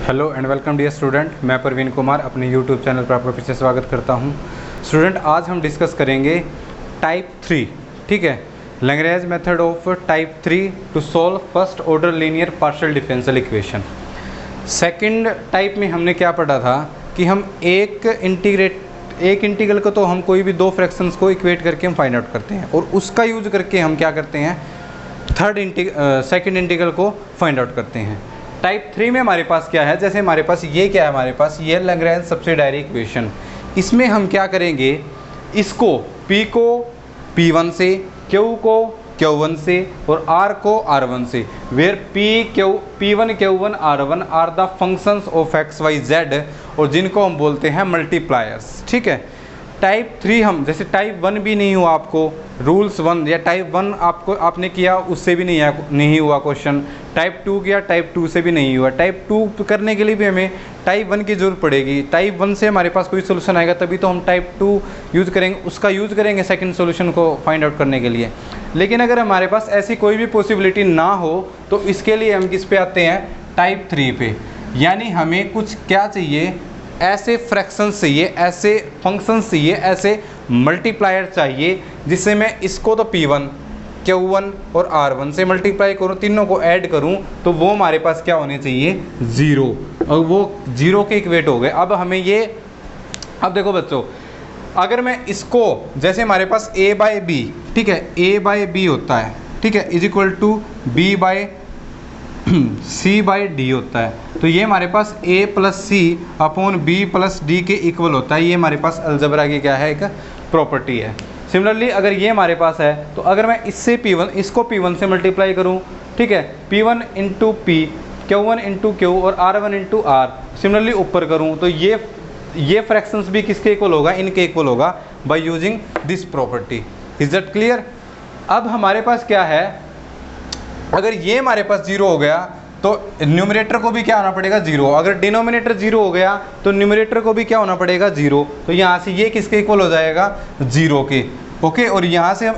Hello and welcome dear student, मैं प्रवीण कुमार अपने YouTube channel पर आपका फिर से स्वागत करता हूं। स्टूडेंट, आज हम डिस्कस करेंगे टाइप 3, ठीक है, Lagrange method of type 3 to solve first order linear partial differential equation. Second type में हमने क्या पढ़ा था कि हम एक इंटीग्रल को तो हम कोई भी दो फ्रैक्शंस को इक्वेट करके हम फाइंड आउट करते हैं और उसका यूज करके हम क्या करते हैं, सेकंड इंटीग्रल को फाइंड आउट करते हैं। टाइप 3 में हमारे पास क्या है, जैसे हमारे पास ये क्या है, हमारे पास ये लैग्रेंज सब्सिडायरी इक्वेशन। इसमें हम क्या करेंगे, इसको P को P1 से, Q को Q1 से और R को R1 से, where P1 Q1 R1 are the functions of x y z और जिनको हम बोलते हैं मल्टीप्लायर्स, ठीक है। टाइप 3 हम, जैसे टाइप 1 भी नहीं हुआ आपको, रूल्स 1 या टाइप 1 आपने किया उससे भी नहीं हुआ क्वेश्चन, टाइप 2 किया टाइप 2 से भी नहीं हुआ, टाइप 2 करने के लिए भी हमें टाइप 1 की ज़रूरत पड़ेगी। टाइप 1 से हमारे पास कोई सोल्यूशन आएगा तभी तो हम टाइप 2 यूज़ करेंगे, उसका यूज़ करेंगे सेकंड सोल्यूशन को फाइंड आउट करने के लिए। लेकिन अगर हमारे पास ऐसी कोई भी पॉसिबिलिटी ना हो तो इसके लिए हम किस पे आते हैं, टाइप 3 पे। यानी हमें कुछ क्या चाहिए, ऐसे फ्रैक्शंस चाहिए, ऐसे फंक्शंस चाहिए, ऐसे मल्टीप्लायर चाहिए जिससे मैं इसको तो P1 Q1 और R1 से मल्टीप्लाई करूँ, तीनों को ऐड करूँ तो वो हमारे पास क्या होने चाहिए, 0, और वो 0 के इक्वेट हो गए। अब हमें ये, अब देखो बच्चों, अगर मैं इसको, जैसे हमारे पास A बाय B, ठीक है, A बाय B होता है, ठीक है, is equal to B by C by D होता है, तो ये हमारे पास A plus C upon B plus D के इक्वल होता है। ये हमारे पास अलजेब्रा की क्या है, एक प्रॉपर्टी है। सिमिलरली अगर ये हमारे पास है तो अगर मैं इससे इसको P1 से मल्टीप्लाई करूँ, ठीक है, P1 into P, Q1 into Q और R1 इंटू R, सिमिलरली ऊपर करूँ तो ये फ्रैक्शंस भी किसके इक्वल होगा, इनके इक्वल होगा by using this property. Is that clear? अब हमारे पास क्या है, अगर ये हमारे पास 0 हो गया तो न्यूमरेटर को भी क्या होना पड़ेगा, 0। अगर डिनोमिनेटर 0 हो गया तो न्यूमरेटर को भी क्या होना पड़ेगा, 0। तो यहाँ से ये किसके इक्वल हो जाएगा, 0 के, ओके। और यहाँ से हम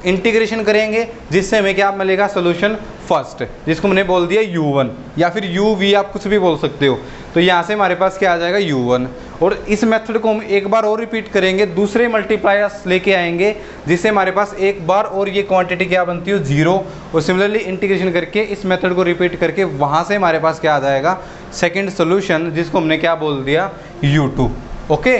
इंटीग्रेशन करेंगे जिससे हमें क्या मिलेगा, सोल्यूशन फर्स्ट, जिसको मैंने बोल दिया U1 या फिर UV, आप कुछ भी बोल सकते हो। तो यहाँ से हमारे पास क्या आ जाएगा, U1। और इस मेथड को हम एक बार और रिपीट करेंगे, दूसरे मल्टीप्लायर्स लेके आएंगे जिससे हमारे पास एक बार और ये क्वांटिटी क्या बनती है, 0। और सिमिलरली इंटीग्रेशन करके इस मेथड को रिपीट करके वहाँ से हमारे पास क्या आ जाएगा, सेकेंड सोल्यूशन, जिसको हमने क्या बोल दिया, U2, ओके।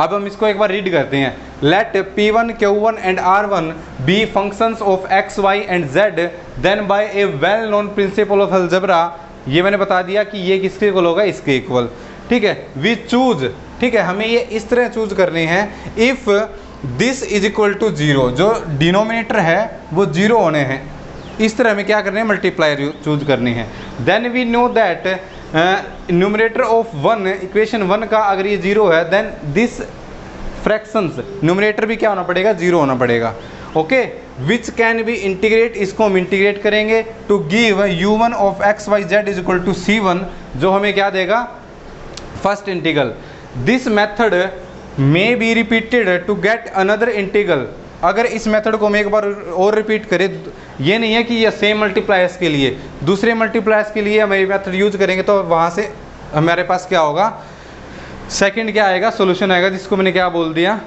अब हम इसको एक बार रीड करते हैं। Let P1 Q1 and R1 be functions of x y and z, then by a well known principle of algebra, ये मैंने बता दिया कि ये किसके इक्वल होगा, इसके इक्वल, ठीक है। वी चूज, ठीक है, हमें ये इस तरह चूज करने हैं, if this is equal to 0, जो डिनोमिनेटर है वो 0 होने हैं, इस तरह हमें क्या करने हैं, मल्टीप्लायर चूज करने हैं। Then we know that numerator of 1, equation 1 का अगर ये 0 है, देन दिस फ्रैक्शंस न्यूमरेटर भी क्या होना पड़ेगा, 0 होना पड़ेगा, okay. Which can be integrate, इसको हम इंटीग्रेट करेंगे to give U1 of x y z is equal to C1, जो हमें क्या देगा, first integral. This method may be repeated to get another integral. अगर इस मेथड को हम एक बार और रिपीट करें, ये नहीं है कि ये सेम मल्टीप्लायर्स के लिए, दूसरे मल्टीप्लायर्स के लिए हम ये मेथड यूज करेंगे तो वहाँ से हमारे पास क्या होगा, सेकंड क्या आएगा, सॉल्यूशन आएगा, जिसको मैंने क्या बोल दिया,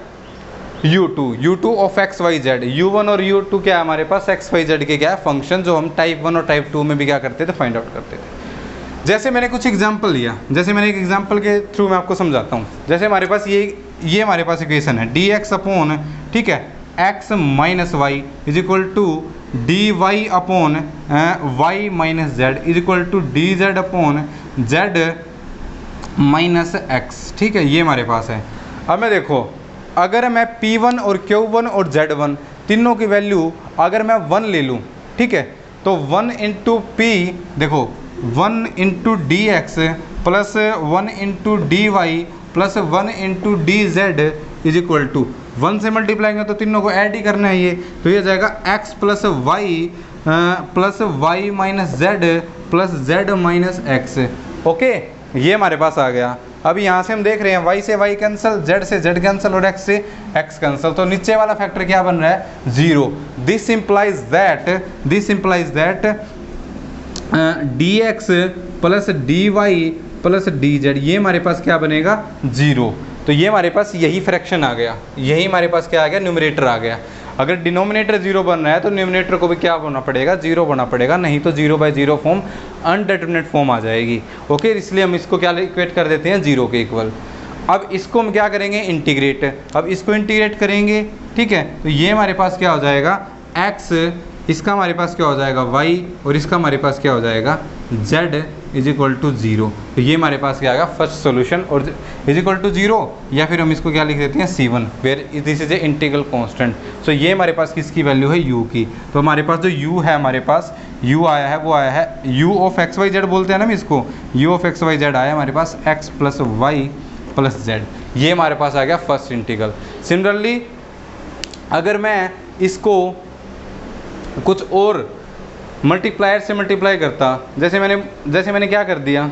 U2 of x y Z. U1 और U2 क्या है हमारे पास, एक्स वाई जेड के क्या है, फंक्शन, जो हम टाइप 1 और टाइप 2 में भी क्या करते थे, फाइंड आउट करते थे। जैसे मैंने कुछ एग्जाम्पल लिया, जैसे मैंने एक एग्जाम्पल के थ्रू मैं आपको समझाता हूँ। जैसे हमारे पास ये हमारे पास इक्वेशन है dx अपॉन, ठीक है, x minus y is equal to dy upon y minus z is equal to dz upon z minus x, ठीक है, ये हमारे पास है। अब मैं देखो, अगर मैं P1 और Q1 और Z1 तीनों की वैल्यू अगर मैं 1 ले लूँ, ठीक है, तो 1 इंटू P, देखो 1 into d x plus 1 into d y plus 1 into d z is equal to 1 से मल्टीप्लाई तो तीनों को ऐड ही करना है ये, तो ये जाएगा x plus y minus z plus z minus x, okay, ये हमारे पास आ गया। अब यहाँ से हम देख रहे हैं y से y कैंसिल, z से z कैंसिल और x से x कैंसिल, तो नीचे वाला फैक्टर क्या बन रहा है, 0। This implies that dx plus d y plus d z, ये हमारे पास क्या बनेगा 0। तो ये हमारे पास यही फ्रैक्शन आ गया, यही हमारे पास क्या आ गया न्यूमरेटर आ गया। अगर डिनोमिनेटर 0 बन रहा है तो न्यूमरेटर को भी क्या होना पड़ेगा 0 होना पड़ेगा, नहीं तो 0/0 फॉर्म अनडिटरमिनेट फॉर्म आ जाएगी। ओके, इसलिए हम इसको क्या इक्वेट कर देते हैं 0 के इक्वल। अब इसको हम क्या करेंगे इंटीग्रेट, अब इसको इंटीग्रेट करेंगे, ठीक है। तो ये हमारे पास क्या हो जाएगा x, इसका हमारे पास क्या हो जाएगा y, और इसका हमारे पास क्या हो जाएगा z इज इक्वल टू 0। तो ये हमारे पास क्या आएगा फर्स्ट सोल्यूशन, और इज इक्वल टू 0, या फिर हम इसको क्या लिख देते हैं c1 where this is a integral constant. So ये हमारे पास किसकी वैल्यू है u की। तो हमारे पास जो u है, हमारे पास u आया है, वो आया है u of x y z बोलते हैं ना हम इसको, u of x y z आया हमारे पास x plus y plus z, ये हमारे पास आ गया फर्स्ट इंटीग्रल। सिमिलरली अगर मैं इसको कुछ और मल्टीप्लायर से मल्टीप्लाई करता, जैसे मैंने क्या कर दिया,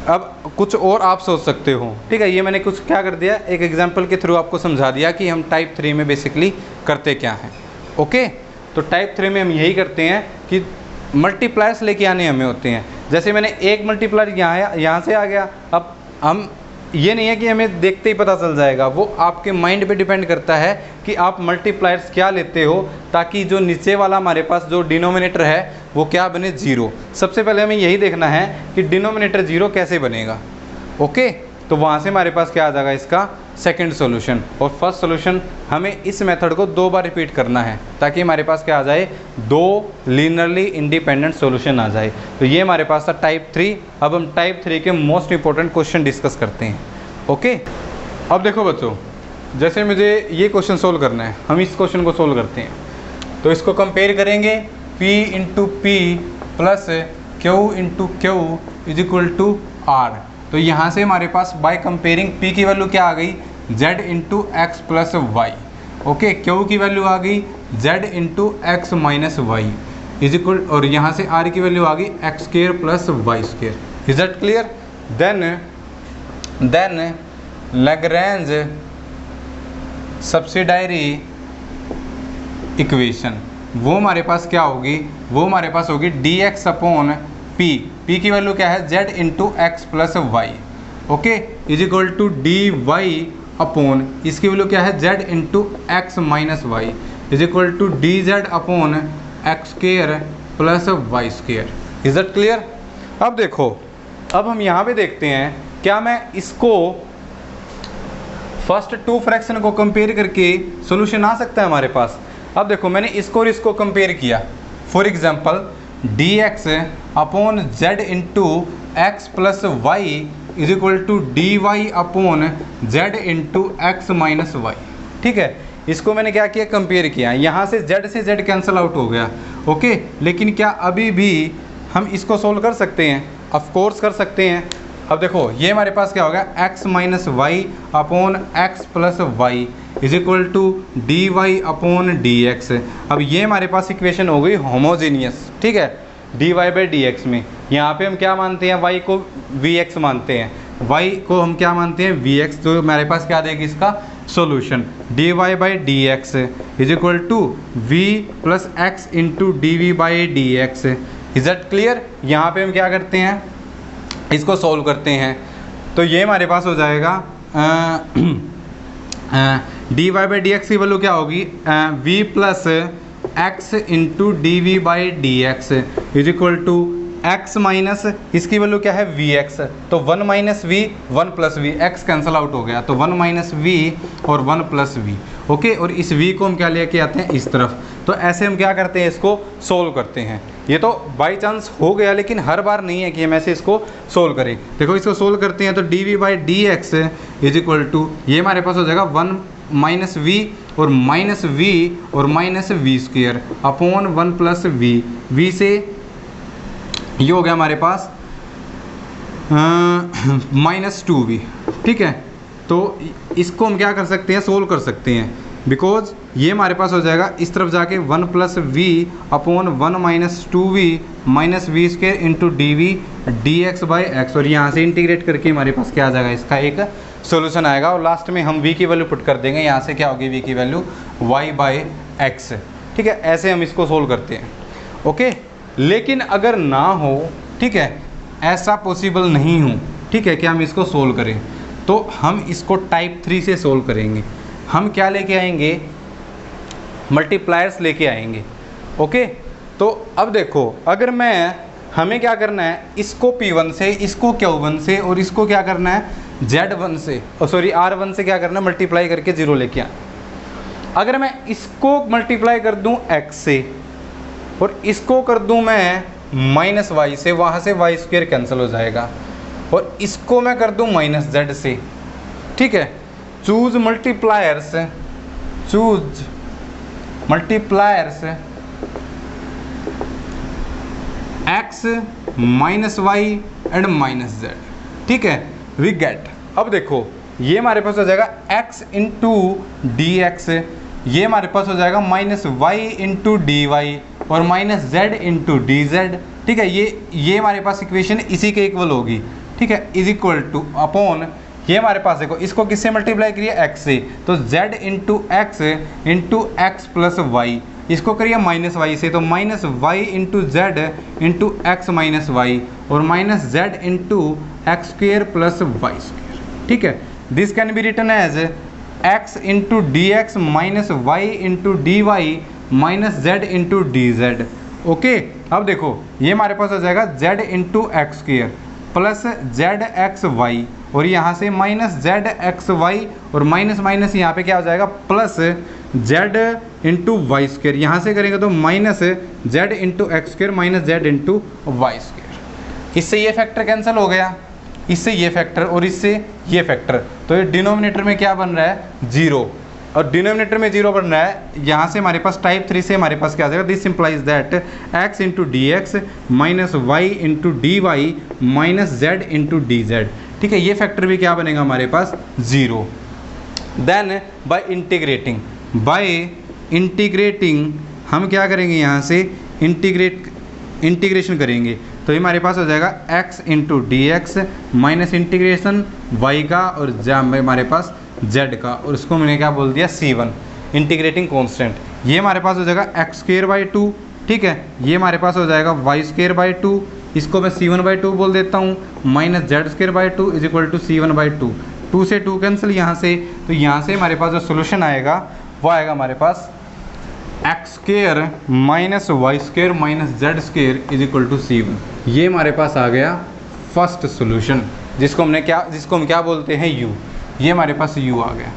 अब कुछ और आप सोच सकते हो, ठीक है। ये मैंने कुछ क्या कर दिया, एक एग्जांपल के थ्रू आपको समझा दिया कि हम टाइप 3 में बेसिकली करते क्या हैं। ओके, तो टाइप 3 में हम यही करते हैं कि मल्टीप्लायर्स लेके आने हमें होते हैं। जैसे मैंने एक मल्टीप्लायर यहाँ से आ गया, अब हम ये नहीं है कि हमें देखते ही पता चल जाएगा, वो आपके माइंड पे डिपेंड करता है कि आप मल्टीप्लायर्स क्या लेते हो, ताकि जो नीचे वाला हमारे पास जो डिनोमिनेटर है वो क्या बने 0। सबसे पहले हमें यही देखना है कि डिनोमिनेटर 0 कैसे बनेगा। ओके, तो वहाँ से हमारे पास क्या आ जाएगा इसका सेकंड सॉल्यूशन, और फर्स्ट सॉल्यूशन हमें इस मेथड को 2 बार रिपीट करना है ताकि हमारे पास क्या आ जाए 2 लीनियरली इंडिपेंडेंट सॉल्यूशन आ जाए। तो ये हमारे पास था टाइप 3। अब हम टाइप 3 के मोस्ट इंपॉर्टेंट क्वेश्चन डिस्कस करते हैं। ओके, अब देखो बच्चों, जैसे मुझे ये क्वेश्चन सोल्व करना है, हम इस क्वेश्चन को सोल्व करते हैं। तो इसको कंपेयर करेंगे p into p plus q into q is equal to r। तो यहाँ से हमारे पास बाय कंपेयरिंग p की वैल्यू क्या आ गई z into x plus y. Okay, q की वैल्यू आ गई z into x minus y is equal, और यहाँ से r की वैल्यू आ गई x square plus y square. Is that clear? Then Lagrange subsidiary equation, वो हमारे पास क्या होगी, वो हमारे पास होगी dx अपॉन p। p की वैल्यू क्या है z into x plus y. Okay, is equal to d y upon, इसकी वैल्यू क्या है z into x minus y is equal to d z upon x square plus y square. Is that clear? अब देखो, अब हम यहाँ पे देखते हैं, क्या मैं इसको फर्स्ट 2 फ्रैक्शन को कंपेयर करके सॉल्यूशन आ सकता है हमारे पास। अब देखो, मैंने इसको और इसको कंपेयर किया। For example dx upon z into x plus y is equal to d y upon z into x minus y. ठीक है, इसको मैंने क्या किया कंपेयर किया, यहाँ से z कैंसिल आउट हो गया। ओके, लेकिन क्या अभी भी हम इसको सोल्व कर सकते हैं? ऑफ कोर्स कर सकते हैं। अब देखो, ये हमारे पास क्या होगा x minus y upon x plus y is equal to d y upon d x. अब ये हमारे पास इक्वेशन हो गई होमोजीनियस। ठीक है, d y by d x में यहाँ पे हम क्या मानते हैं, y को वी एक्स मानते हैं, y को हम क्या मानते हैं वी एक्स। तो हमारे पास क्या देगी इसका solution, d y by d x is equal to v plus x into d v by d x. Is that clear? यहाँ पे हम क्या करते हैं, इसको सॉल्व करते हैं। तो ये हमारे पास हो जाएगा d y by d x की वैल्यू क्या होगी v plus x into d v by d x is equal to x minus, इसकी वैल्यू क्या है वी एक्स। तो 1 minus v 1 plus v, x cancel out हो गया, तो 1 माइनस वी और 1 प्लस वी। ओके, और इस v को हम क्या लेके आते हैं इस तरफ। तो ऐसे हम क्या करते हैं, इसको सोल्व करते हैं। ये तो बाई चांस हो गया, लेकिन हर बार नहीं है कि हम ऐसे इसको सोल्व करें। देखो, इसको सोल्व करते हैं तो d v by d x is equal to, ये हमारे पास हो जाएगा 1 माइनस वी और माइनस वी और minus v square upon 1 plus v. V से ये हो गया हमारे पास माइनस 2v। ठीक है, तो इसको हम क्या कर सकते हैं, सोल्व कर सकते हैं, बिकॉज ये हमारे पास हो जाएगा इस तरफ जाके 1 plus v upon 1 minus 2v minus v square into d v d x by x, और यहाँ से इंटीग्रेट करके हमारे पास क्या आ जाएगा, इसका एक सोल्यूशन आएगा। और लास्ट में हम v की वैल्यू पुट कर देंगे, यहाँ से क्या होगी v की वैल्यू y बाई एक्स। ठीक है, ऐसे हम इसको सोल्व करते हैं। ओके, लेकिन अगर ना हो, ठीक है, ऐसा पॉसिबल नहीं हूँ, ठीक है, कि हम इसको सोल्व करें, तो हम इसको टाइप 3 से सोल्व करेंगे। हम क्या लेके आएंगे, मल्टीप्लायर्स लेके आएंगे। ओके, तो अब देखो, अगर हमें क्या करना है, इसको P1 से, इसको Q1 से और इसको क्या करना है Z1 से, सॉरी R1 से क्या करना है, मल्टीप्लाई करके 0 लेके आना। अगर मैं इसको मल्टीप्लाई कर दूं x से और इसको कर दूं मैं -y से, वहाँ से y² कैंसिल हो जाएगा, और इसको मैं कर दूं -z से, ठीक है। Choose multipliers, choose multipliers x -y and -z, ठीक है, वी गेट। अब देखो ये हमारे पास हो जाएगा x इंटू डी एक्स, ये हमारे पास हो जाएगा -y इंटू डी वाई और -z इंटू डी जेड, ठीक है। ये हमारे पास इक्वेशन इसी के इक्वल होगी, ठीक है, इज इक्वल टू अपॉन, ये हमारे पास देखो इसको किससे मल्टीप्लाई करिए, x से, तो z into x plus y, इसको करिए -y से, तो -y into z into x minus y और -z into x² plus y², ठीक है। This can be written as x into d x minus y into d y minus z into d z. Okay, अब देखो ये हमारे पास हो जाएगा z into x² plus zxy और यहाँ से -zxy और माइनस माइनस यहाँ पे क्या हो जाएगा प्लस z इंटू y², यहाँ से करेंगे तो -z into x² minus z into y²। इससे ये फैक्टर कैंसिल हो गया, इससे ये फैक्टर और इससे ये फैक्टर, तो ये डिनोमिनेटर में क्या बन रहा है 0 और डिनोमिनेटर में 0 बन रहा है। यहाँ से हमारे पास टाइप 3 से हमारे पास क्या आ जाएगा, this implies that x into d x minus y into d y minus z into d z, ठीक है। ये फैक्टर भी क्या बनेगा हमारे पास 0। देन बाय इंटीग्रेटिंग हम क्या करेंगे, यहाँ से इंटीग्रेशन करेंगे, तो ये हमारे पास हो जाएगा x into d x minus integration y का और हमारे पास z का, और उसको मैंने क्या बोल दिया C1 इंटीग्रेटिंग कांस्टेंट। ये हमारे पास हो जाएगा x²/2, ठीक है, ये हमारे पास हो जाएगा y²/2, इसको मैं C1/2 बोल देता हूँ, minus z²/2 is equal to C1/2, 2 से 2 कैंसिल यहाँ से, तो यहाँ से हमारे पास जो सोल्यूशन आएगा वो आएगा हमारे पास x² minus y² minus z² is equal to C1। ये हमारे पास आ गया फर्स्ट सोल्यूशन, जिसको हम क्या बोलते हैं u। ये हमारे पास u आ गया।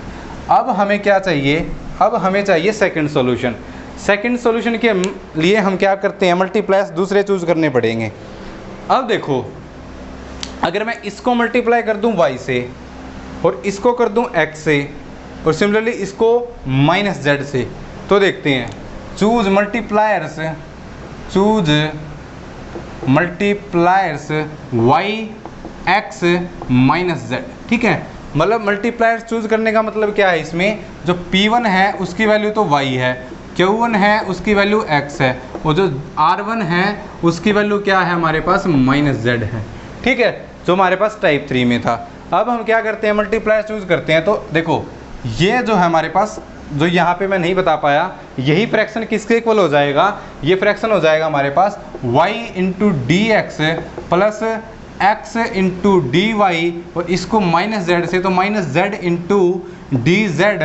अब हमें क्या चाहिए, अब हमें चाहिए सेकंड सॉल्यूशन। सेकंड सॉल्यूशन के लिए हम क्या करते हैं, मल्टीप्लायर्स दूसरे चूज करने पड़ेंगे। अब देखो अगर मैं इसको मल्टीप्लाई कर दूं y से और इसको कर दूं x से और सिमिलरली इसको -z से, तो देखते हैं, choose multipliers y x -z, ठीक है। मतलब मल्टीप्लायर्स चूज करने का मतलब क्या है, इसमें जो P1 है उसकी वैल्यू तो y है, Q1 है उसकी वैल्यू x है, और जो R1 है उसकी वैल्यू क्या है हमारे पास -z है, ठीक है, जो हमारे पास टाइप 3 में था। अब हम क्या करते हैं, मल्टीप्लायर चूज करते हैं, तो देखो ये जो है हमारे पास, जो यहाँ पे मैं नहीं बता पाया, यही फ्रैक्शन किसके इक्वल हो जाएगा, ये फ्रैक्शन हो जाएगा हमारे पास y into d x plus x into d y और इसको -z से, तो -z into d z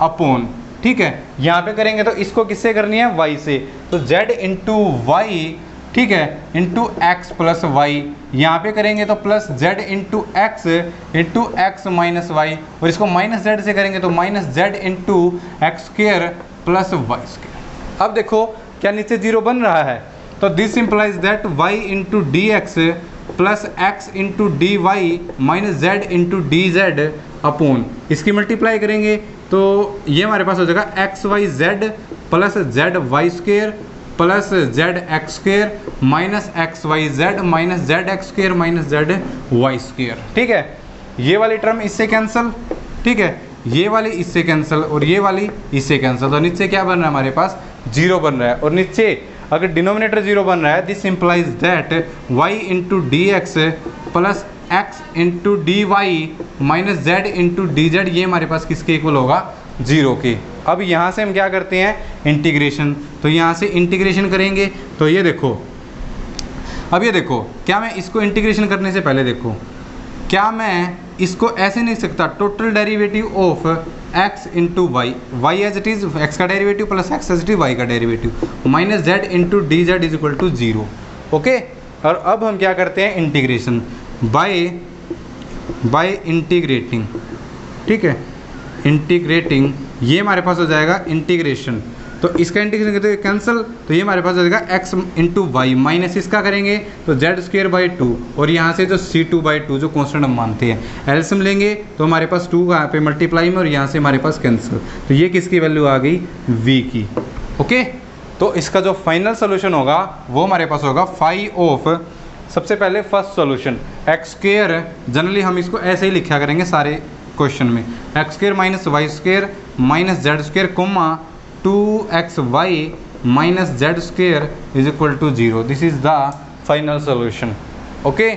upon, ठीक है। यहाँ पे करेंगे तो इसको किससे करनी है, y से, तो z इंटू वाई, ठीक है, इंटू एक्स प्लस वाई, यहाँ पे करेंगे तो plus z into x minus y और इसको -z से करेंगे तो -z into x² plus y²। अब देखो क्या नीचे 0 बन रहा है, तो this implies that y into d x plus x into d y minus z into d z upon, इसकी मल्टीप्लाई करेंगे तो ये हमारे पास हो जाएगा xyz plus zy² plus zx² minus xyz minus zx² minus zy², ठीक है। ये वाली टर्म इससे कैंसिल, ठीक है, ये वाली इससे कैंसिल और ये वाली इससे कैंसिल, तो नीचे क्या बन रहा है हमारे पास 0 बन रहा है, और नीचे अगर डिनोमिनेटर 0 बन रहा है, this implies that y into d x plus x into d y minus z into d z, ये हमारे पास किसके इक्वल होगा 0 के। अब यहाँ से हम क्या करते हैं इंटीग्रेशन, तो यहाँ से इंटीग्रेशन करेंगे तो ये देखो अब ये देखो, क्या मैं इसको इंटीग्रेशन करने से पहले देखो, क्या मैं इसको ऐसे नहीं सकता, total derivative of x into y, y as it is x का derivative plus x as it is y का derivative minus z into d z is equal to 0। Okay, और अब हम क्या करते हैं, इंटीग्रेशन बाय इंटीग्रेटिंग, ठीक है, इंटीग्रेटिंग, ये हमारे पास हो जाएगा इंटीग्रेशन, तो इसका इंटीग्रेशन करते हैं कैंसिल, तो ये हमारे पास हो जाएगा x इंटू वाई माइनस इसका करेंगे तो जेड स्क्वेयर बाई 2, और यहाँ से जो c2/2 जो कॉन्स्टेंट हम मानते हैं एलसीएम लेंगे तो हमारे पास 2 यहाँ पे मल्टीप्लाई में और यहाँ से हमारे पास कैंसिल, तो ये किसकी वैल्यू आ गई, v की। ओके, तो इसका जो फाइनल सोल्यूशन होगा वो हमारे पास होगा फाइव ऑफ, सबसे पहले first solution x square, generally हम इसको ऐसे ही लिखा करेंगे सारे क्वेश्चन में, x square minus y square minus z square comma 2xy minus z square is equal to 0, this is the final solution. Okay,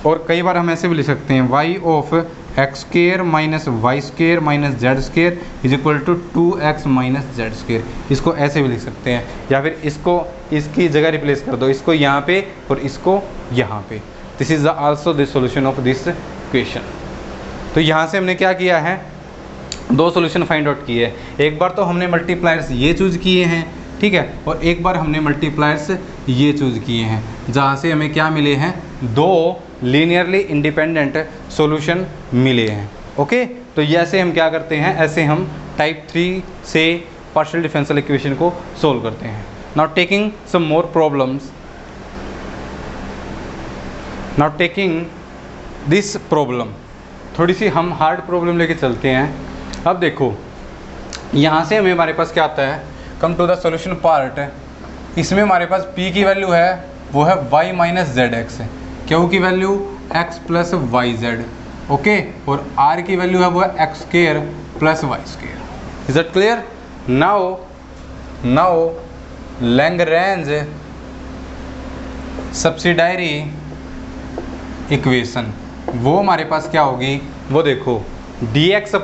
और कई बार हम ऐसे भी लिख सकते हैं y of x square minus y square minus z square is equal to 2x minus z square, इसको ऐसे भी लिख सकते हैं, या फिर इसको इसकी जगह रिप्लेस कर दो, इसको यहाँ पे और इसको यहाँ पे, this is also the solution of this question. तो यहाँ से हमने क्या किया है, दो सॉल्यूशन फाइंड आउट किए हैं, एक बार तो हमने मल्टीप्लायर्स ये चूज़ किए हैं, ठीक है, और एक बार हमने मल्टीप्लायर्स ये चूज़ किए हैं, जहाँ से हमें क्या मिले हैं, दो लीनियरली इंडिपेंडेंट सॉल्यूशन मिले हैं। ओके, तो ये ऐसे हम क्या करते हैं, ऐसे हम टाइप 3 से पार्शियल डिफरेंशियल इक्वेशन को सोल्व करते हैं। Now taking some more problems, now taking this problem, थोड़ी सी हम हार्ड प्रॉब्लम लेके चलते हैं। अब देखो, यहाँ से हमें हमारे पास क्या आता है, come to the solution part, इसमें हमारे पास p की वैल्यू है वो है y minus z x, q की value x plus y z, okay, और r की वैल्यू है वो है x square plus y square. Is it clear? Now Lagrange subsidiary equation, वो हमारे पास क्या होगी, वो देखो dx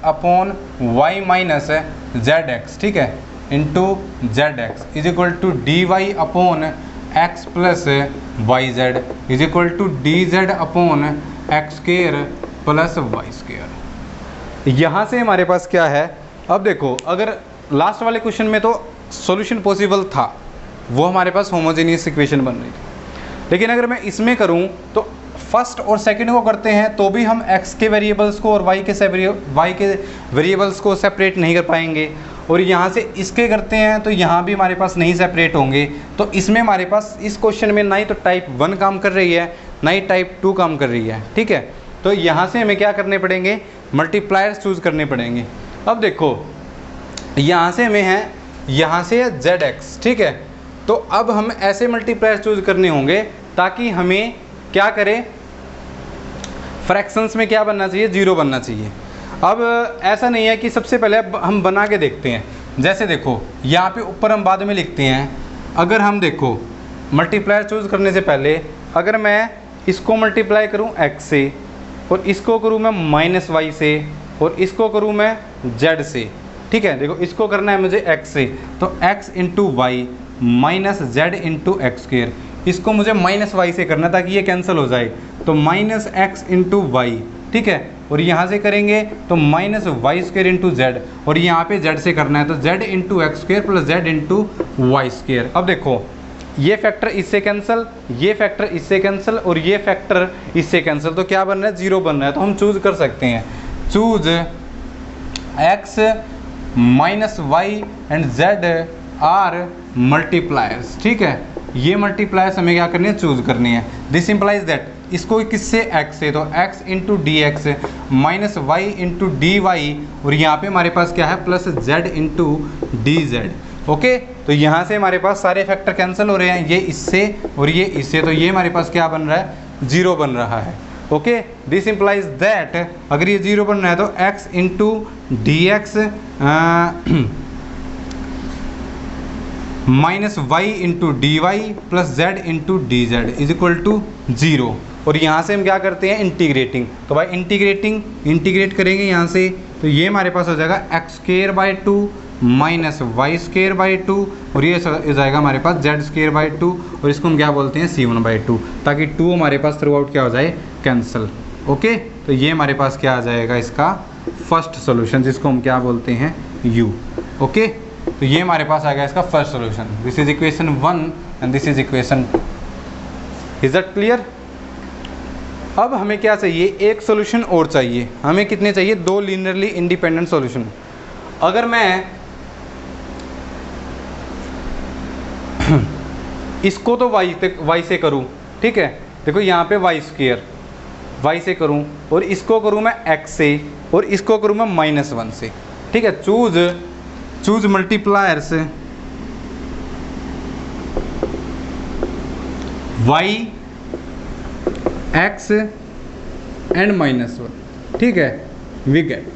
upon y minus z x, ठीक है, into z x is equal to d y upon x plus y z is equal to d z upon x square plus y square. यहाँ से हमारे पास क्या है, अब देखो, अगर लास्ट वाले क्वेश्चन में तो सॉल्यूशन पॉसिबल था, वो हमारे पास होमोजेनियस इक्वेशन बन रही थी, लेकिन अगर मैं इसमें करूँ तो फर्स्ट और सेकंड को करते हैं तो भी हम x के वेरिएबल्स को और y के वेरिएबल्स को सेपरेट नहीं कर पाएंगे, और यहाँ से इसके करते हैं तो यहाँ भी हमारे पास नहीं सेपरेट होंगे। तो इसमें हमारे पास इस क्वेश्चन में ना ही तो टाइप 1 काम कर रही है ना ही टाइप 2 काम कर रही है, ठीक है। तो यहाँ से हमें क्या करने पड़ेंगे, मल्टीप्लायर्स चूज़ करने पड़ेंगे। अब देखो, यहाँ से हमें है, यहाँ से है जेड एक्स, ठीक है, तो अब हम ऐसे मल्टीप्लायर चूज़ करने होंगे ताकि हमें क्या करें, फ्रैक्शंस में क्या बनना चाहिए, 0 बनना चाहिए। अब ऐसा नहीं है कि सबसे पहले हम बना के देखते हैं, जैसे देखो यहाँ पे ऊपर हम बाद में लिखते हैं, अगर हम देखो मल्टीप्लायर चूज़ करने से पहले अगर मैं इसको मल्टीप्लाई करूँ x से और इसको करूँ मैं माइनस वाई से और इसको करूँ मैं z से, ठीक है, देखो इसको करना है मुझे x से, तो x into y minus z into x square, इसको मुझे माइनस वाई से करना ताकि ये कैंसिल हो जाए, तो माइनस एक्स इंटू वाई, ठीक है, और यहाँ से करेंगे तो minus y square into Z, और यहाँ पे जेड से करना है तो Z into x square plus z into Y square. अब देखो, ये फैक्टर इससे कैंसिल, ये फैक्टर इससे कैंसिल और ये फैक्टर इससे कैंसिल, तो क्या बन रहा है, 0 बन रहा है। तो हम चूज़ कर सकते हैं, choose x minus y and z are multipliers, ठीक है, ये मल्टीप्लायर्स हमें क्या करनी है, चूज़ करनी है। दिस इंप्लाइज दैट, इसको किससे, x से, तो x into d x minus y into d y, और यहाँ पे हमारे पास क्या है, plus z into d z. Okay, तो यहाँ से हमारे पास सारे फैक्टर कैंसिल हो रहे हैं, ये इससे और ये इससे, तो ये हमारे पास क्या बन रहा है, 0 बन रहा है। ओके, दिस इंप्लाइज दैट, अगर ये 0 बन रहा है तो x into d x minus y into d y plus z into d z is equal to 0, और यहाँ से हम क्या करते हैं, इंटीग्रेटिंग, तो भाई इंटीग्रेट करेंगे यहाँ से, तो ये हमारे पास हो जाएगा x square by 2 minus y square by 2 और ये हो जाएगा हमारे पास जेड स्केयर बाई 2 और इसको हम क्या बोलते हैं c1 बाई 2, ताकि 2 हमारे पास थ्रू आउट क्या हो जाए, कैंसिल। ओके, तो ये हमारे पास क्या आ जाएगा इसका फर्स्ट सोल्यूशन, जिसको हम क्या बोलते हैं u। ओके, तो ये हमारे पास आ गया इसका first solution. This is equation 1 and this is equation. Is that clear? अब हमें क्या चाहिए, एक सोल्यूशन और चाहिए। हमें कितने चाहिए, 2 लीनियरली इंडिपेंडेंट सोल्यूशन। अगर मैं इसको तो y से करूं, ठीक है, देखो यहाँ पे वाई स्क्वेयर y से करूं और इसको करूं मैं x से और इसको करूं मैं -1 से, ठीक है। Choose multipliers y x and -1, ठीक है, वी गेट।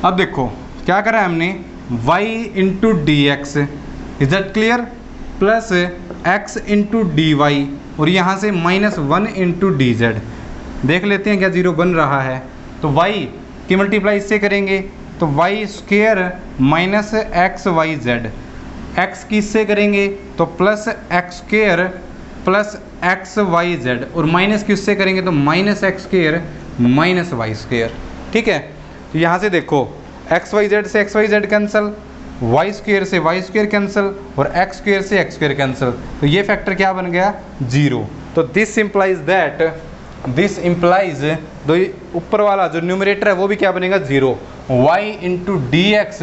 अब देखो क्या करा है हमने, y into d x, is that clear, plus x into d y और यहाँ से -1 इंटू डी जेड। देख लेते हैं क्या 0 बन रहा है। तो y की मल्टीप्लाई इससे करेंगे तो y square minus x y z, x की इससे करेंगे तो plus x square plus x y z, और माइनस की उससे करेंगे तो minus x square minus y square, ठीक है। तो यहाँ से देखो एक्स वाई जेड से x y z cancel, y square से वाई स्क्वेयर कैंसिल और एक्स स्क्वेयर से एक्स स्क्वेयर कैंसिल, तो ये फैक्टर क्या बन गया 0। तो दिस इम्प्लाइज दो ऊपर वाला जो न्यूमरेटर है वो भी क्या बनेगा 0, y इंटू डी एक्स,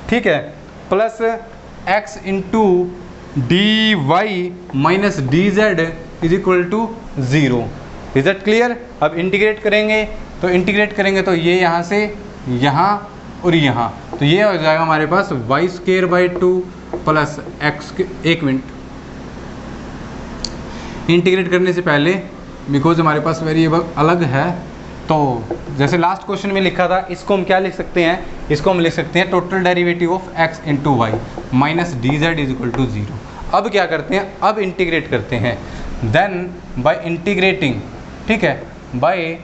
ठीक है, plus x into d y minus d z is equal to 0। Is that clear? अब इंटीग्रेट करेंगे तो ये यहाँ से यहाँ और यहाँ, तो ये हो जाएगा हमारे पास y square by 2 plus x, एक मिनट, इंटीग्रेट करने से पहले बिकॉज हमारे पास वेरिएबल अलग है, तो जैसे लास्ट क्वेश्चन में लिखा था, इसको हम क्या लिख सकते हैं, इसको हम लिख सकते हैं total derivative of x into y minus d z is equal to 0। अब क्या करते हैं, अब इंटीग्रेट करते हैं, देन बाय इंटीग्रेटिंग, ठीक है, बाय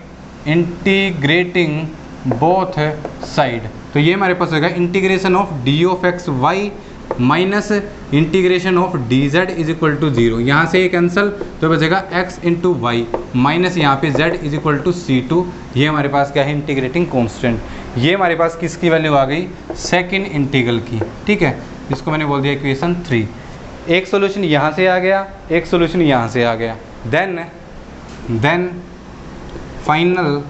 इंटीग्रेटिंग बोथ साइड, तो ये हमारे पास होगा integration of d of x y minus integration of d z is equal to 0। यहाँ से ये कैंसिल तो बचेगा x इंटू वाई माइनस यहाँ पे z is equal to C2। ये हमारे पास क्या है इंटीग्रेटिंग कांस्टेंट। ये हमारे पास किसकी वैल्यू आ गई, सेकंड इंटीग्रल की, ठीक है, इसको मैंने बोल दिया इक्वेशन 3। एक सोल्यूशन यहाँ से आ गया, एक सोल्यूशन यहाँ से आ गया, then final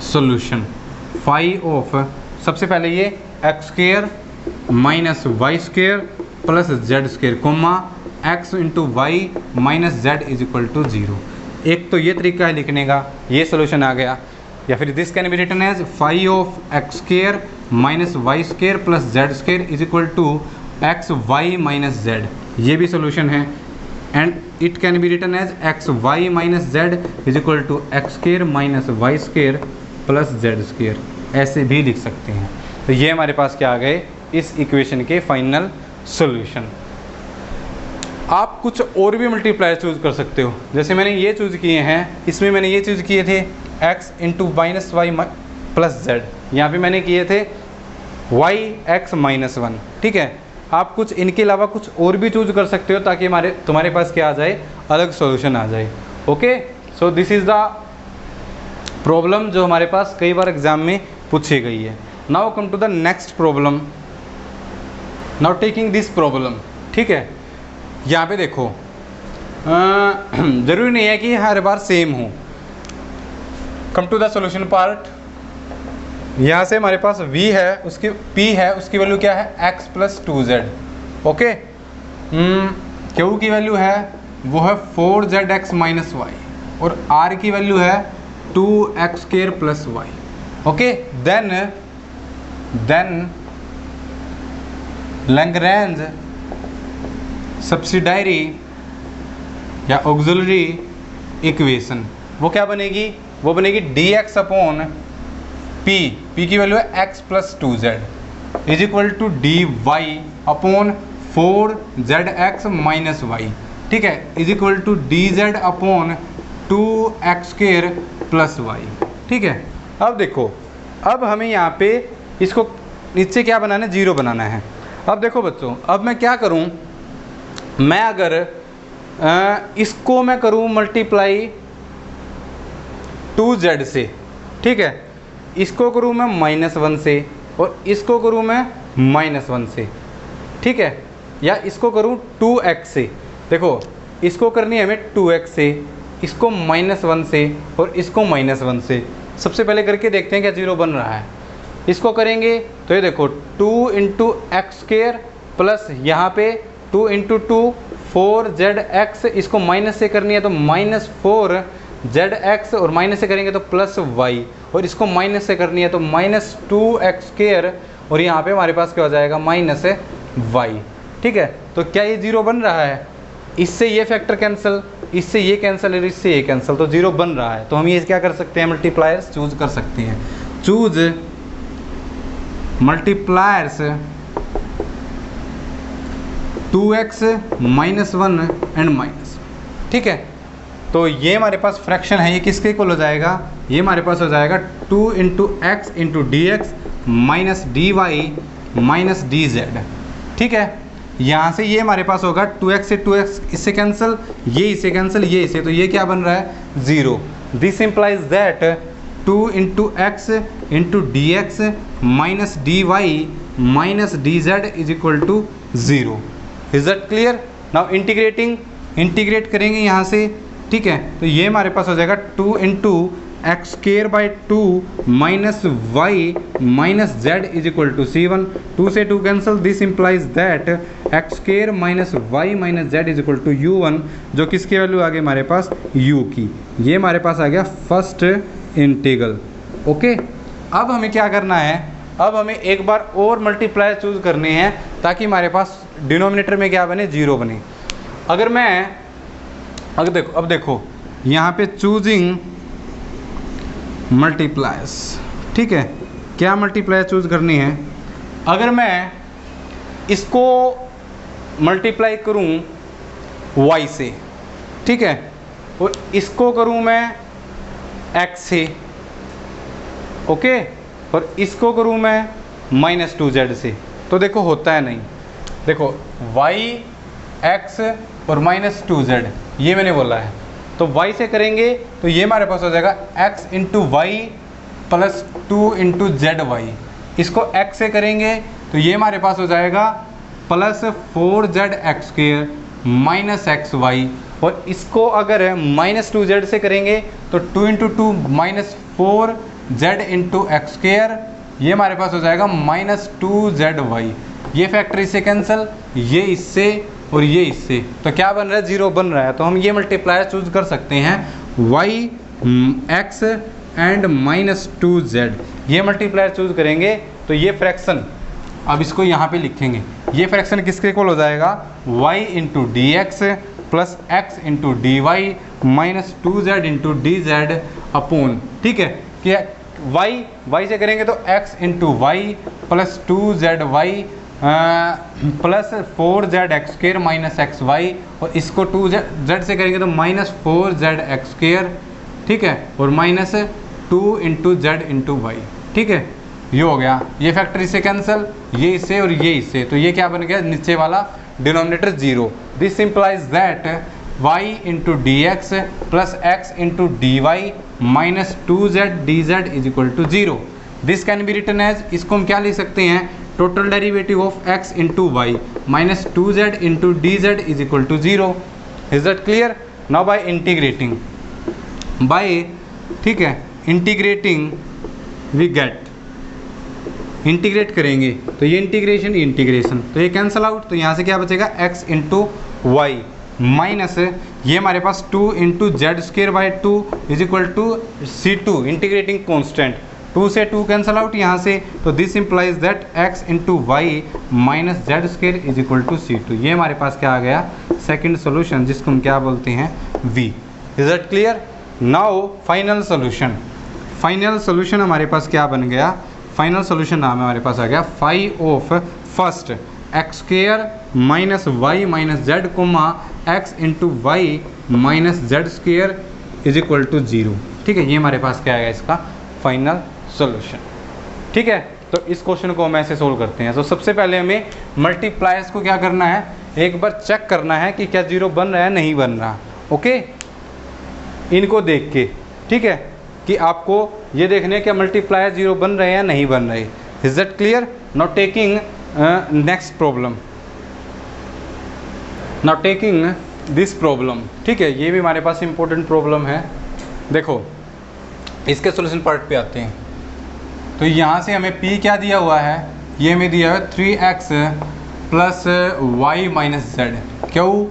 solution phi of, सबसे पहले ये x square minus y square plus z square comma x into y minus z is equal to 0। एक तो ये तरीका है लिखने का, ये सोल्यूशन आ गया, या फिर this can be written as phi of x square minus y square plus z square is equal to x y minus z, ये भी सोल्यूशन है। And it can be written as x y minus z is equal to x square minus y square plus z square, ऐसे भी लिख सकते हैं। तो ये हमारे पास क्या आ गए इस इक्वेशन के फाइनल सॉल्यूशन। आप कुछ और भी मल्टीप्लायर चूज़ कर सकते हो, जैसे मैंने ये चूज़ किए हैं, इसमें मैंने ये चूज़ किए थे x into minus y plus z, यहाँ पे मैंने किए थे y x माइनस 1, ठीक है। आप कुछ इनके अलावा कुछ और भी चूज़ कर सकते हो ताकि तुम्हारे पास क्या आ जाए, अलग सॉल्यूशन आ जाए। Okay, so this is the problem जो हमारे पास कई बार एग्जाम में पूछी गई है। Now come to the next problem. Now taking this problem, ठीक है, यहाँ पे देखो ज़रूरी नहीं है कि हर बार सेम हो। Come to the solution part. यहाँ से हमारे पास v है, उसकी p है, उसकी वैल्यू क्या है x plus 2z। Okay, q की वैल्यू है वो है 4zx माइनस वाई और r की वैल्यू है 2x square plus y. Okay, then Lagrange subsidiary या ऑक्सिलरी इक्वेशन वो क्या बनेगी, वो बनेगी dx अपॉन p की वैल्यू है x plus 2z is equal to dy upon 4zx minus y, ठीक है, is equal to dz upon 2x square plus y, ठीक है। अब देखो, अब हमें यहाँ पे इसको नीचे क्या बनाना है, 0 बनाना है। अब देखो बच्चों, अब मैं क्या करूं, मैं अगर इसको मैं करूं मल्टीप्लाई 2z से, ठीक है, इसको करूं मैं -1 से और इसको करूं मैं -1 से, ठीक है, या इसको करूं 2x से। देखो इसको करनी है हमें 2x से, इसको -1 से और इसको -1 से। सबसे पहले करके देखते हैं क्या 0 बन रहा है। इसको करेंगे तो ये देखो 2 इंटू एक्स स्क्र प्लस यहाँ पे 2 इंटू 2 4zx, इसको माइनस से करनी है तो -4zx और माइनस से करेंगे तो +y, और इसको माइनस से करनी है तो -2x² और यहाँ पे हमारे पास क्या हो जाएगा -y। ठीक है, तो क्या ये 0 बन रहा है? इससे ये फैक्टर कैंसिल, इससे ये कैंसिल और इससे ये कैंसिल, तो 0 बन रहा है। तो हम ये क्या कर सकते हैं, मल्टीप्लायर्स चूज कर सकते हैं। Choose multipliers 2x -1 and minus. ठीक है, तो ये हमारे पास फ्रैक्शन है, ये किसके इक्वल हो जाएगा, ये हमारे पास हो जाएगा 2 into x into d x minus d y minus d z. ठीक है, यहाँ से ये हमारे पास होगा 2x से 2x इससे कैंसिल, ये इससे कैंसिल, ये इसे, तो ये क्या बन रहा है 0। This implies that 2 into x into d x minus d y minus d z is equal to 0। Is that clear? Now integrate करेंगे यहाँ से। ठीक है, तो ये हमारे पास हो जाएगा 2 into x square by 2 minus y minus z is equal to C1। 2 से 2 cancel, this implies that x square minus y minus z is equal to U1, जो किसकी वैल्यू आ गई हमारे पास U की। ये हमारे पास आ गया फर्स्ट इंटीग्रल। ओके, अब हमें क्या करना है, अब हमें एक बार और मल्टीप्लायर चूज करने हैं ताकि हमारे पास डिनोमिनेटर में क्या बने 0 बने। अब देखो यहाँ पे चूजिंग मल्टीप्लायर्स। ठीक है, क्या मल्टीप्लायर चूज करनी है? अगर मैं इसको मल्टीप्लाई करूं y से, ठीक है, और इसको करूं मैं x से, ओके, और इसको करूं मैं -2z से, तो देखो होता है नहीं। देखो y x और -2z ये मैंने बोला है, तो y से करेंगे तो ये हमारे पास हो जाएगा x into y plus 2 into z y. इसको x से करेंगे तो ये हमारे पास हो जाएगा plus 4zx square minus x y, और इसको अगर -2z से करेंगे तो 2 into 2 minus 4z into x square, ये हमारे पास हो जाएगा -2zy। ये फैक्टर इससे कैंसिल, ये इससे और ये इससे, तो क्या बन रहा है 0 बन रहा है। तो हम ये मल्टीप्लायर चूज कर सकते हैं y x एंड -2z, ये मल्टीप्लायर चूज करेंगे तो ये फ्रैक्शन, अब इसको यहाँ पे लिखेंगे, ये फ्रैक्शन किसके इक्वल हो जाएगा y into d x plus x into d y minus 2z into d z upon. ठीक है, कि y से करेंगे तो x into y plus 2zy plus 4zx square minus x y, और इसको 2z से करेंगे तो -4zx स्क्र। ठीक है, और minus 2 into z into y. ठीक है, ये हो गया, ये फैक्टर इससे कैंसिल, ये इससे और ये इससे, तो ये क्या बन गया नीचे वाला denominator 0। This implies that y into d x plus x into d y minus 2z d z is equal to 0। This can be written as, इसको हम क्या लिख सकते हैं, total derivative of x into y minus 2z into d z is equal to 0। Is that clear? Now by integrating, ठीक है, integrating we get, integrate करेंगे तो ये इंटीग्रेशन, तो ये कैंसल आउट, तो यहाँ से क्या बचेगा x इंटू वाई माइनस ये हमारे पास 2 into z square by 2 is equal to C2 integrating constant, 2 से 2 कैंसल आउट यहाँ से, तो this implies that x into y minus z square is equal to C2। ये हमारे पास क्या आ गया सेकंड सोल्यूशन, जिसको हम क्या बोलते हैं v। Is that clear? Now final solution हमारे पास क्या बन गया, फाइनल सोल्यूशन नाम हमारे पास आ गया phi of first x square minus y minus z comma x into y minus z square is equal to 0। ठीक है, ये हमारे पास क्या आएगा इसका फाइनल सोल्यूशन। ठीक है, तो इस क्वेश्चन को हम ऐसे सोल्व करते हैं। तो सबसे पहले हमें मल्टीप्लायर्स को क्या करना है, एक बार चेक करना है कि क्या जीरो बन रहा है नहीं बन रहा। ओके, इनको देख के, ठीक है, कि आपको ये देखने है कि मल्टीप्लायर जीरो बन रहे हैं या नहीं बन रहे। Is that clear? Now taking next problem, now taking this problem, ठीक है, ये भी हमारे पास इंपॉर्टेंट प्रॉब्लम है। देखो इसके सॉल्यूशन पार्ट पे आते हैं। तो यहाँ से हमें p क्या दिया हुआ है, ये हमें दिया है 3x plus y minus z, क्यों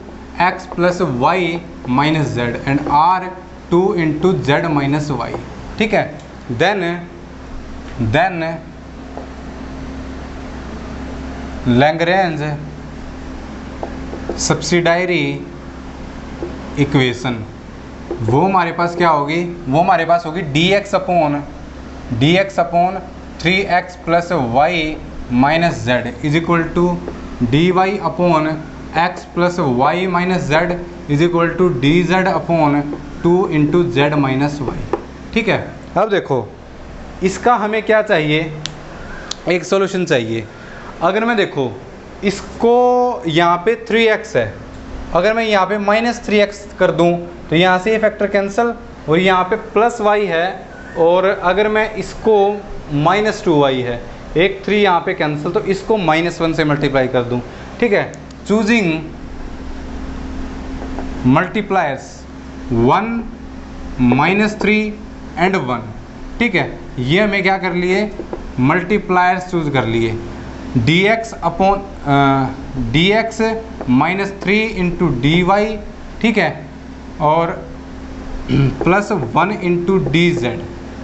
x plus y minus z and r 2 into z minus y, ठीक है। देन लैग्रेंज सब्सिडायरी इक्वेशन, वो हमारे पास क्या होगी, वो हमारे पास होगी dx upon 3x plus y minus z is equal to dy upon x plus y minus z is equal to dz upon 2 into z minus y, ठीक है। अब देखो इसका हमें क्या चाहिए, एक सॉल्यूशन चाहिए। अगर मैं देखो इसको यहाँ पे 3x है, अगर मैं यहाँ पे माइनस 3x कर दूँ तो यहाँ से ये फैक्टर कैंसिल, और यहाँ पे प्लस y है, और अगर मैं इसको माइनस 2y है, एक 3 यहाँ पे कैंसिल, तो इसको -1 से मल्टीप्लाई कर दूँ, ठीक है। चूजिंग मल्टीप्लायर्स 1 -3 एंड 1, ठीक है, ये हमें क्या कर लिए, मल्टीप्लायर्स चूज कर लिए। dx upon dx minus 3 into d y, ठीक है, और प्लस 1 इंटू डी जेड।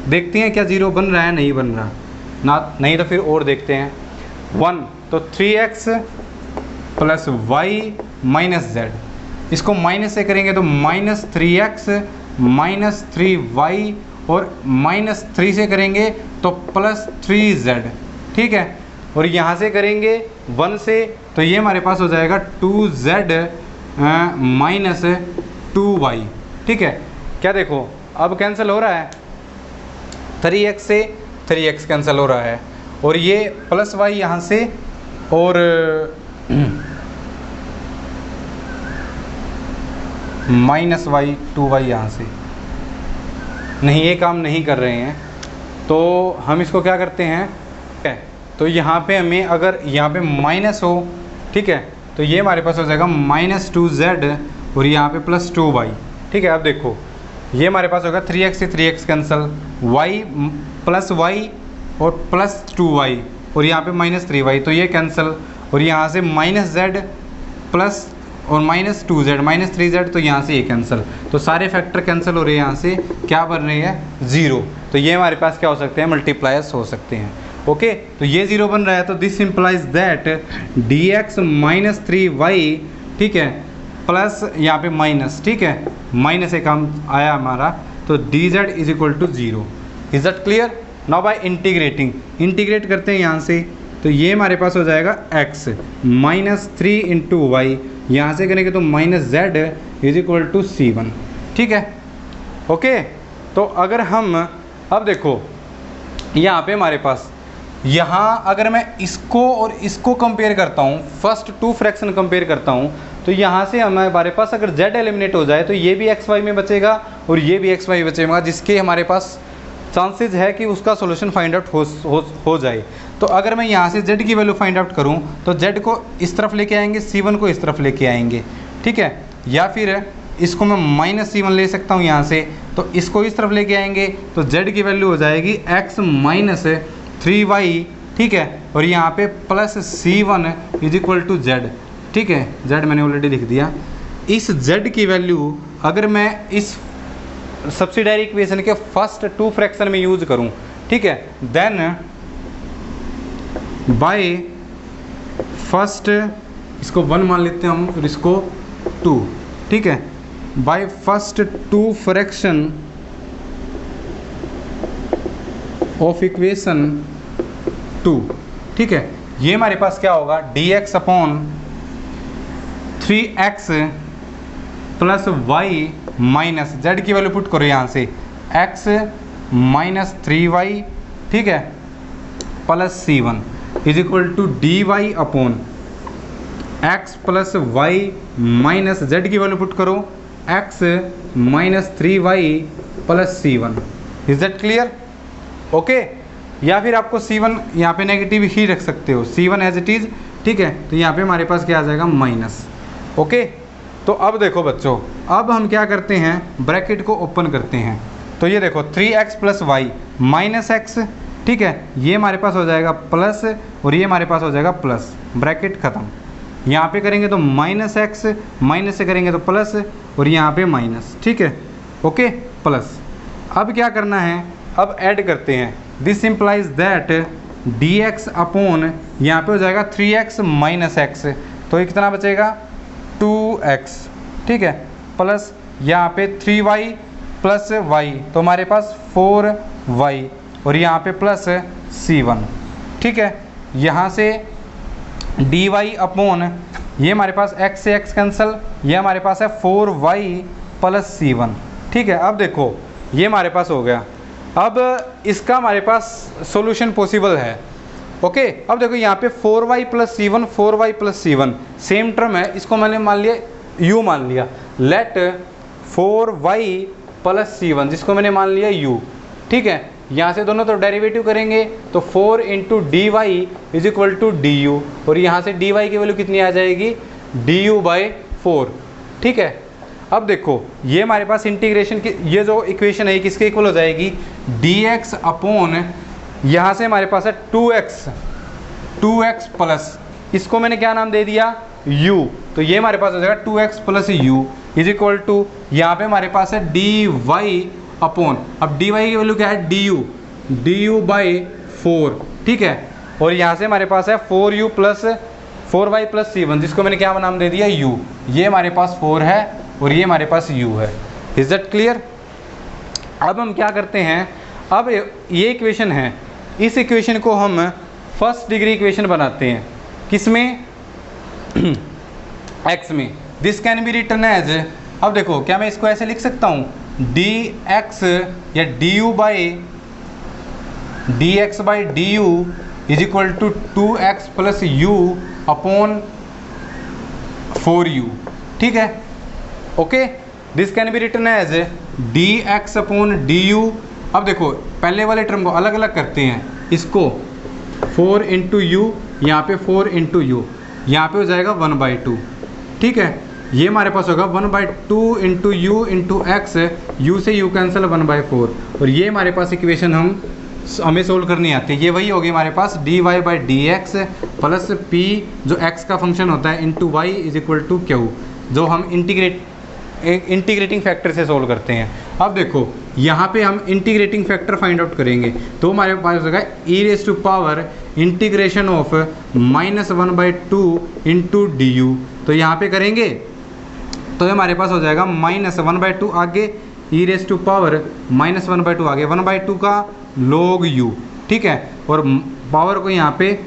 देखते हैं क्या जीरो बन रहा है नहीं बन रहा ना, नहीं तो फिर और देखते हैं। 1 तो 3x plus y minus z, इसको माइनस से करेंगे तो माइनस 3x माइनस 3y, और माइनस 3 से करेंगे तो प्लस 3z, ठीक है। और यहाँ से करेंगे 1 से तो ये हमारे पास हो जाएगा 2z माइनस 2y, ठीक है। क्या देखो अब कैंसिल हो रहा है, 3x से 3x कैंसिल हो रहा है, और ये प्लस y यहाँ से, और माइनस y 2y यहाँ से। नहीं, ये काम नहीं कर रहे हैं, तो हम इसको क्या करते हैं, तो यहाँ पे हमें अगर यहाँ पे माइनस हो, ठीक है, तो ये हमारे पास हो जाएगा -2z और यहाँ पे प्लस 2y, ठीक है। अब देखो ये हमारे पास होगा 3x से 3x cancel, y plus y और प्लस 2y, और यहाँ पे -3y, तो ये कैंसिल, और यहाँ से -z प्लस और -2z -3z, तो यहाँ से ये कैंसिल, तो सारे फैक्टर कैंसिल हो रहे हैं, यहाँ से क्या बन रही है, 0। तो ये हमारे पास क्या हो सकते हैं, मल्टीप्लायर्स हो सकते हैं। ओके, तो ये 0 बन रहा है, तो this implies that dx minus 3y, ठीक है, प्लस यहाँ पे माइनस, ठीक है, माइनस एक हम आया हमारा, तो dz is equal to 0। Is that clear? Now by integrating, integrate करते हैं यहाँ से, तो ये हमारे पास हो जाएगा x माइनस 3 इंटू वाई, यहाँ से करेंगे तो minus z is equal to c1, ठीक है। ओके, तो अगर हम अब देखो यहाँ पे हमारे पास, यहाँ अगर मैं इसको और इसको कंपेयर करता हूँ, फर्स्ट 2 फ्रैक्शन कंपेयर करता हूँ, तो यहाँ से हमारे पास अगर z एलिमिनेट हो जाए तो ये भी xy में बचेगा और ये भी xy बचेगा, जिसके हमारे पास चांसेस है कि उसका सॉल्यूशन फाइंड आउट हो जाए। तो अगर मैं यहाँ से z की वैल्यू फाइंड आउट करूँ तो z को इस तरफ लेके आएंगे, c1 को इस तरफ लेके आएंगे, ठीक है, या फिर इसको मैं -c1 ले सकता हूँ यहाँ से, तो इसको इस तरफ लेके आएंगे तो z की वैल्यू हो जाएगी x माइनस 3y, ठीक है, और यहाँ पे plus c1 is equal to z, ठीक है, z मैंने ऑलरेडी लिख दिया। इस z की वैल्यू अगर मैं इस सब्सिडायरी इक्वेशन के फर्स्ट 2 फ्रैक्शन में यूज करूँ, ठीक है, देन बाय फर्स्ट, इसको 1 मान लेते हैं हम और इसको 2, ठीक है, by first 2 fraction of equation 2, ठीक है, ये हमारे पास क्या होगा, dx upon 3x plus y minus z की वैल्यू पुट करो यहाँ से x माइनस 3y, ठीक है, plus C1 is equal to d y upon x plus y minus z की वैल्यू पुट करो x minus 3y plus C1। Is that clear? Okay. या फिर आपको C1 यहाँ पे नेगेटिव ही रख सकते हो, C1 एज इट इज़, ठीक है। तो यहाँ पे हमारे पास क्या आ जाएगा माइनस। ओके। तो अब देखो बच्चों, अब हम क्या करते हैं, ब्रैकेट को ओपन करते हैं। तो ये देखो 3x plus y minus x, ठीक है, ये हमारे पास हो जाएगा प्लस और ये हमारे पास हो जाएगा प्लस, ब्रैकेट ख़त्म। यहाँ पे करेंगे तो माइनस एक्स, माइनस से करेंगे तो प्लस और यहाँ पे माइनस, ठीक है, ओके, प्लस। अब क्या करना है, अब ऐड करते हैं। This implies that D x upon यहाँ पे हो जाएगा 3x माइनस एक्स, तो ये कितना बचेगा 2x, ठीक है, प्लस यहाँ पे 3y प्लस y, तो हमारे पास 4y और यहाँ पे प्लस C1, ठीक है। यहाँ से डी वाई अपॉन ये हमारे पास x से x कैंसिल, ये हमारे पास है 4y प्लस C1, ठीक है। अब देखो ये हमारे पास हो गया। अब इसका हमारे पास सॉल्यूशन पॉसिबल है। ओके। अब देखो यहाँ पे 4y plus C1, 4y plus C1 same term है, इसको मैंने मान लिया u मान लिया। लेट 4y प्लस C1 जिसको मैंने मान लिया u, ठीक है। यहाँ से दोनों तो डेरिवेटिव करेंगे तो 4 into d y is equal to d u, और यहाँ से डी वाई की वैल्यू कितनी आ जाएगी डी यू बाई 4, ठीक है। अब देखो ये हमारे पास इंटीग्रेशन की ये जो इक्वेशन है किसके इक्वल हो जाएगी, डी एक्स अपॉन यहाँ से हमारे पास है 2x प्लस, इसको मैंने क्या नाम दे दिया u, तो ये हमारे पास हो जाएगा 2x plus u is equal to यहाँ पे हमारे पास है डी वाई अपॉन, अब डी वाई की वैल्यू क्या है डी यू बाई 4, ठीक है। और यहाँ से हमारे पास है 4u plus 4y plus C1 जिसको मैंने क्या नाम दे दिया u, ये हमारे पास 4 है और ये हमारे पास u है। Is that clear? अब हम क्या करते हैं, अब ये इक्वेशन है, इस इक्वेशन को हम फर्स्ट डिग्री इक्वेशन बनाते हैं, किसमें x में। This can be written as, अब देखो क्या मैं इसको ऐसे लिख सकता हूँ डी एक्स या d u by d x by d u is equal to 2x plus u upon 4u, ठीक है, okay. This can be written as d x upon d u. अब देखो पहले वाले टर्म को अलग अलग करते हैं, इसको 4 इंटू यू, यहाँ पे 4 इंटू यू, यहाँ पे हो जाएगा 1/2, ठीक है। ये हमारे पास होगा 1/2 into you into x, you से यू कैंसिल 1/4, और ये हमारे पास इक्वेशन हमें सोल्व करनी आती है। ये वही होगी हमारे पास d y by d x plus P जो एक्स का फंक्शन होता है into y is equal to Q, जो हम इंटीग्रेटिंग फैक्टर से सोल्व करते हैं। अब देखो यहाँ पे हम इंटीग्रेटिंग फैक्टर फाइंड आउट करेंगे, तो हमारे पास होगा e raise to power integration of -1/2 into d u. तो यहाँ पे करेंगे तो हमारे पास हो जाएगा -1/2 आगे, ई रेज टू पावर -1/2 आगे, 1/2 का log u, ठीक है, और पावर को यहाँ पे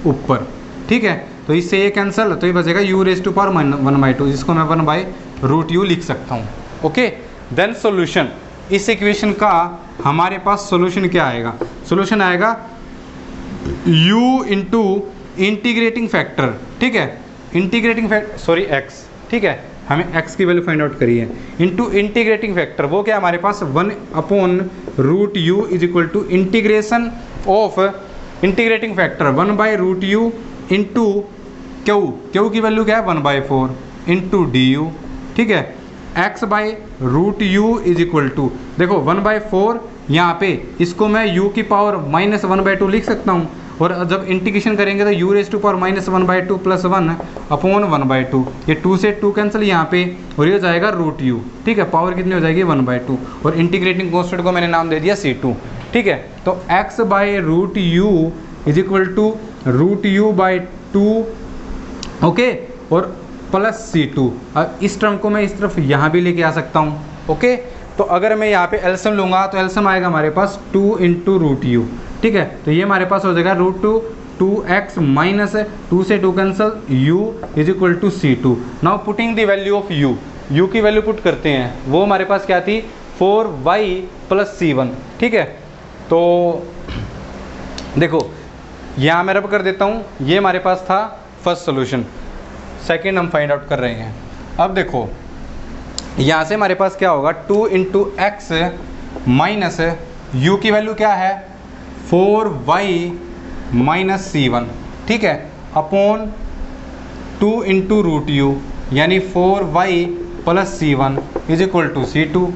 ऊपर, ठीक है। तो इससे ये कैंसिल, तो ये बचेगा u रेज टू पावर 1/2, जिसको मैं 1/√u लिख सकता हूँ। ओके। देन सॉल्यूशन, इस इक्वेशन का हमारे पास सॉल्यूशन क्या आएगा, सॉल्यूशन आएगा u इंटू इंटीग्रेटिंग फैक्टर, ठीक है, इंटीग्रेटिंग फैक्टर सॉरी x, ठीक है, हमें x की वैल्यू फाइंड आउट करी है, इंटू इंटीग्रेटिंग फैक्टर, वो क्या हमारे पास 1/√u is equal to integration of integrating factor 1/√u into q की वैल्यू क्या है 1/4 इंटू डी यू, ठीक है। x/√u इज इक्वल टू, देखो 1/4 यहाँ पे, इसको मैं u की पावर -1/2 लिख सकता हूँ, और जब इंटीग्रेशन करेंगे तो u raise to power -1/2 plus 1 upon 1/2, ये 2 से 2 कैंसिल यहाँ पे, और ये जाएगा √u, ठीक है, पावर कितनी हो जाएगी 1/2, और इंटीग्रेटिंग कॉन्स्टेंट को मैंने नाम दे दिया C2, ठीक है। तो x/√u is equal to √u/2, okay, और प्लस C2। अब इस टर्म को मैं इस तरफ यहाँ भी लेके आ सकता हूँ, ओके। तो अगर मैं यहाँ पे एलसीएम लूँगा तो एलसीएम आएगा हमारे पास 2 इंटू √u, ठीक है। तो ये हमारे पास हो जाएगा √2x माइनस 2 से 2 cancel u is equal to C2। Now putting the value of u की वैल्यू पुट करते हैं, वो हमारे पास क्या थी 4y प्लस C1, ठीक है। तो देखो यहाँ मैं रब कर देता हूँ, ये हमारे पास था फर्स्ट सोल्यूशन, सेकेंड हम फाइंड आउट कर रहे हैं। अब देखो यहाँ से हमारे पास क्या होगा, 2 इंटू एक्स माइनस यू की वैल्यू क्या है 4y माइनस C1, ठीक है, अपॉन 2 इंटू रूट यू यानी 4y plus C1 is equal to C2।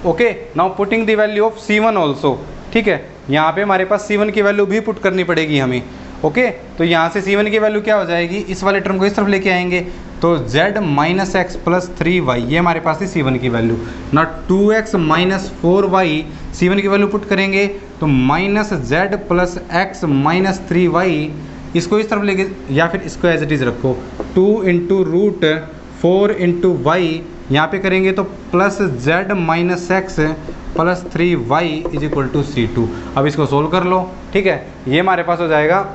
Okay, now putting the value of C1 also, ठीक है, यहाँ पे हमारे पास C1 की वैल्यू भी पुट करनी पड़ेगी हमें। ओके, तो यहाँ से C1 की वैल्यू क्या हो जाएगी, इस वाले टर्म को इस तरफ लेके आएंगे तो z minus x plus 3y, ये हमारे पास थी C1 की वैल्यू। ना 2x माइनस 4y, C1 की वैल्यू पुट करेंगे तो minus z plus x minus 3y, इसको इस तरफ लेके या फिर इसको एज इट इज़ रखो, 2 इंटू रूट 4 इंटू वाई, यहाँ पर करेंगे तो plus z minus x plus 3y is equal to C2। अब इसको सोल्व कर लो, ठीक है, ये हमारे पास हो जाएगा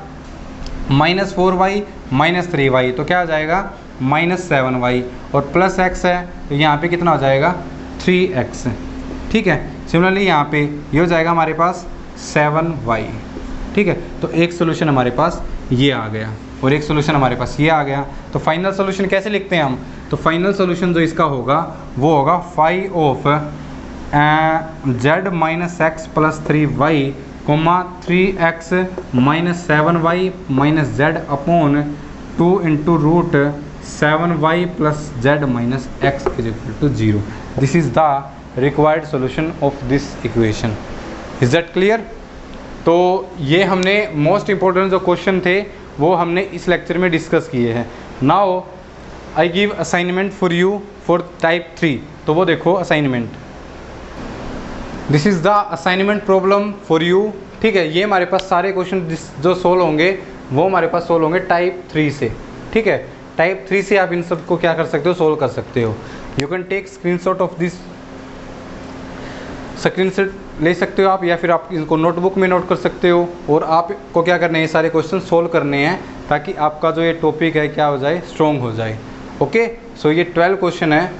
माइनस 4y माइनस 3y, तो क्या हो जाएगा माइनस 7y, और प्लस x है तो यहाँ पे कितना हो जाएगा 3x, ठीक है। सिमिलरली यहाँ पे ये हो जाएगा हमारे पास 7y, ठीक है। तो एक सोल्यूशन हमारे पास ये आ गया और एक सोल्यूशन हमारे पास ये आ गया। तो फाइनल सोल्यूशन कैसे लिखते हैं हम, तो फाइनल सोल्यूशन जो इसका होगा वो होगा phi of z minus x plus 3y comma 3x minus 7y minus z upon 2 into root 7y plus z minus x is equal to 0। This is the required solution of this equation. Is that clear? तो ये हमने most important जो question थे वो हमने इस lecture में discuss किए हैं। Now I give assignment for you for type 3। तो वो देखो assignment, this is the assignment problem for you, ठीक है। ये हमारे पास सारे क्वेश्चन जो सोल्व होंगे वो हमारे पास सोल्व होंगे टाइप 3 से, ठीक है। टाइप 3 से आप इन सबको क्या कर सकते हो, सोल्व कर सकते हो। You can take screenshot of this, screenshot ले सकते हो आप, या फिर आप इनको नोटबुक में नोट कर सकते हो। और आपको क्या करने हैं, सारे क्वेश्चन सोल्व करने हैं ताकि आपका जो ये टॉपिक है क्या हो जाए, स्ट्रॉन्ग हो जाए। ओके, सो ये 12 क्वेश्चन है।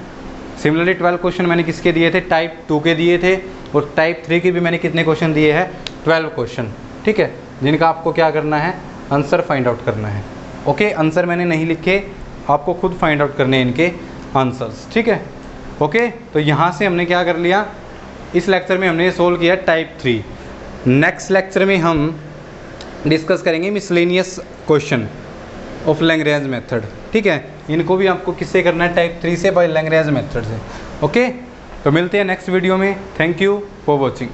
सिमिलरली 12 क्वेश्चन मैंने किसके दिए थे, टाइप 2 के दिए थे, और टाइप 3 के भी मैंने कितने क्वेश्चन दिए हैं, 12 क्वेश्चन, ठीक है, जिनका आपको क्या करना है, आंसर फाइंड आउट करना है। ओके, आंसर मैंने नहीं लिखे, आपको खुद फाइंड आउट करने हैं इनके आंसर्स, ठीक है। ओके, तो यहाँ से हमने क्या कर लिया, इस लेक्चर में हमने सोल्व किया टाइप 3। नेक्स्ट लेक्चर में हम डिस्कस करेंगे miscellaneous question of Lagrange method, ठीक है। इनको भी आपको किससे करना है, टाइप 3 से, बाय लैग्रेंज मेथड से। ओके, तो मिलते हैं नेक्स्ट वीडियो में। Thank you for watching.